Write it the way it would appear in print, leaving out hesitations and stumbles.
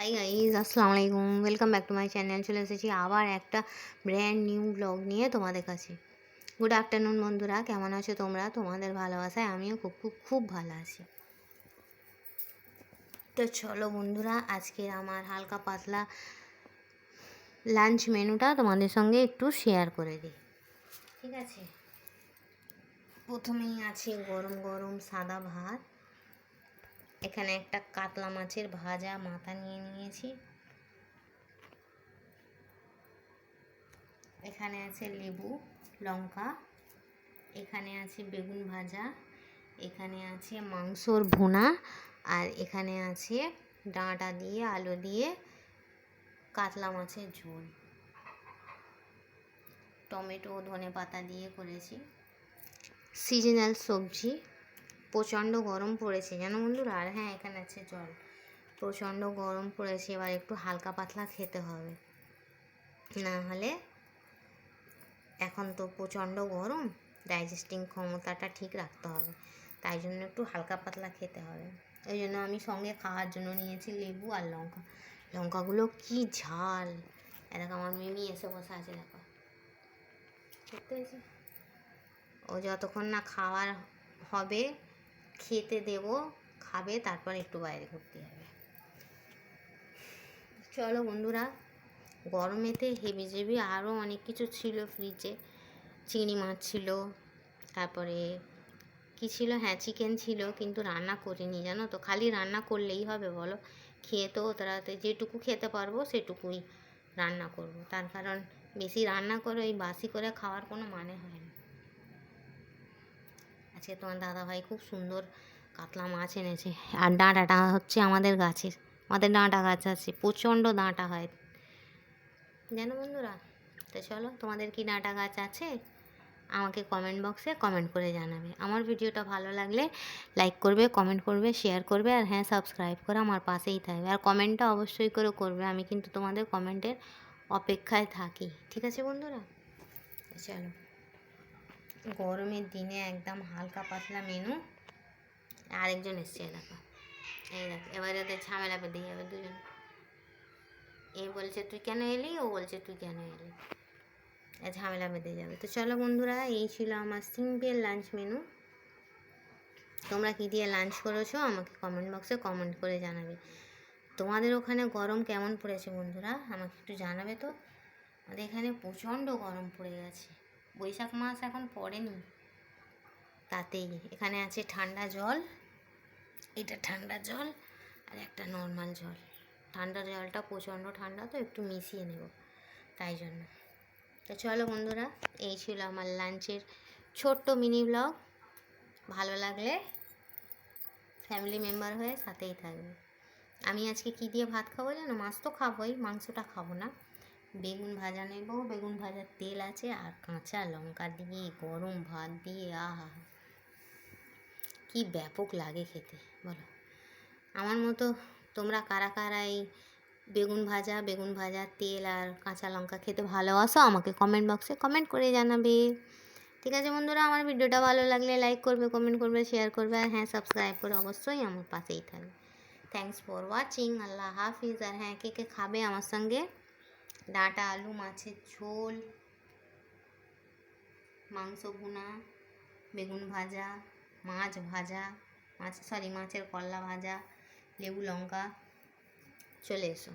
Hi guys, আসসালামু আলাইকুম। Welcome back to my channel. চলে এসেছি আবার একটা ব্র্যান্ড নিউ ব্লগ নিয়ে তোমাদের কাছে। গুড আফটারনুন বন্ধুরা, কেমন আছো তোমরা? তোমাদের ভালোবাসায় আমিও খুব খুব খুব ভালো আছি। তো চলো বন্ধুরা, আজকে আমার হালকা পাতলা লাঞ্চ মেনুটা তোমাদের সঙ্গে একটু শেয়ার করে দিই, ঠিক আছে? প্রথমেই আছে গরম গরম সাদা ভাত। এখানে একটা কাতলা মাছের ভাজা মাথা নিয়ে নিয়েছি। এখানে আছে লেবু, লঙ্কা, এখানে আছে বেগুন ভাজা, এখানে আছে মাংসর ভুনা, আর এখানে আছে ডাঁটা দিয়ে আলু দিয়ে কাতলা মাছের ঝোল। টমেটো ধনে পাতা দিয়ে করেছি। সিজনাল সবজি। প্রচণ্ড গরম পড়েছে জানো বন্ধুরা। আর হ্যাঁ, এখানে আছে জল। প্রচণ্ড গরম পড়েছে, এবার একটু হালকা পাতলা খেতে হবে, না হলে এখন তো প্রচণ্ড গরম, ডাইজেস্টিং ক্ষমতাটা ঠিক রাখতে হবে, তাই জন্য একটু হালকা পাতলা খেতে হবে। ওই জন্য আমি সঙ্গে খাওয়ার জন্য নিয়েছি লেবু আর লঙ্কা। লঙ্কাগুলো কি ঝাল! এরকম আমার মিমি এসে বসে আছে, দেখো, দেখতে পেয়েছি। ও যতক্ষণ না খাওয়ার হবে, খেতে দেব, খাবে, তারপর একটু বাইরে ঘুরতে যাবে। চলো বন্ধুরা, গরমেতে হেবি জেবি আরও অনেক কিছু ছিল ফ্রিজে। চিংড়ি মাছ ছিল, তারপরে কী ছিল, হ্যাঁ চিকেন ছিল, কিন্তু রান্না করিনি জানো তো। খালি রান্না করলেই হবে বলো? খেয়ে তো তাড়াতাড়ি যেটুকু খেতে পারবো সেটুকুই রান্না করব, তার কারণ বেশি রান্না করে ওই বাসি করে খাওয়ার কোনো মানে হয় না। আজকে তোমার দাদাভাই খুব সুন্দর কাতলা মাছ এনেছে, আর ডাঁটাটা হচ্ছে আমাদের গাছের, আমাদের ডাঁটা গাছ আছে, প্রচণ্ড ডাঁটা হয় জানো বন্ধুরা। তো চলো, তোমাদের কি ডাঁটা গাছ আছে? আমাকে কমেন্ট বক্সে কমেন্ট করে জানাবে। আমার ভিডিওটা ভালো লাগলে লাইক করবে, কমেন্ট করবে, শেয়ার করবে, আর হ্যাঁ সাবস্ক্রাইব করে আমার পাশেই থাকবে। আর কমেন্টটা অবশ্যই করে করবে, আমি কিন্তু তোমাদের কমেন্টের অপেক্ষায় থাকি, ঠিক আছে বন্ধুরা? চলো, গরমের দিনে একদম হালকা পাতলা মেনু। আরেকজন এসছে, দেখো, এই দেখো, এবার এদের ঝামেলা বেঁধে যাবে দুজন। এ বলছে তুই কেন এলি, ও বলছে তুই কেন এলি, ঝামেলা বেঁধে যাবে। তো চলো বন্ধুরা, এই ছিল আমার সিম্পল লাঞ্চ মেনু। তোমরা কী দিয়ে লাঞ্চ করেছো আমাকে কমেন্ট বক্সে কমেন্ট করে জানাবে। তোমাদের ওখানে গরম কেমন পড়েছে বন্ধুরা, আমাকে একটু জানাবে তো। আমাদের এখানে প্রচণ্ড গরম পড়ে গেছে, বৈশাখ মাস এখন পড়েনি, তাতেই। এখানে আছে ঠান্ডা জল, এটা ঠান্ডা জল, আর একটা নর্মাল জল। ঠান্ডা জলটা প্রচণ্ড ঠান্ডা, তো একটু মিশিয়ে নেব, তাই জন্য। তো চলো বন্ধুরা, এই ছিল আমার লাঞ্চের ছোট্ট মিনি ব্লগ। ভালো লাগলে ফ্যামিলি মেম্বার হয়ে সাথেই থাকবে। আমি আজকে কী দিয়ে ভাত খাবো জানো? মাছ তো খাবোই, মাংসটা খাবো না। বেগুন ভাজা নেব, বেগুন ভাজার তেল আছে, আর কাঁচা লঙ্কা দিয়ে গরম ভাত দিয়ে, আহা কি ব্যাপক লাগে খেতে বলো। আমার মতো তোমরা কারা কারা এই বেগুন ভাজার তেল আর কাঁচা লঙ্কা খেতে ভালোবাসো, আমাকে কমেন্ট বক্সে কমেন্ট করে জানাবে, ঠিক আছে বন্ধুরা? আমার ভিডিওটা ভালো লাগলে লাইক করবে, কমেন্ট করবে, শেয়ার করবে, আর হ্যাঁ সাবস্ক্রাইব করে অবশ্যই আমার পাশেই থাকবে। Thanks for watching. আল্লাহ হাফিজ। আর হ্যাঁ, কে কে খাবে আমার সঙ্গে ডাঁটা আলু মাছের ঝোল, মাংস ভুনা, বেগুন ভাজা, মাছ ভাজা, মাছের কল্লা ভাজা, লেবু লঙ্কা, চলে এসো।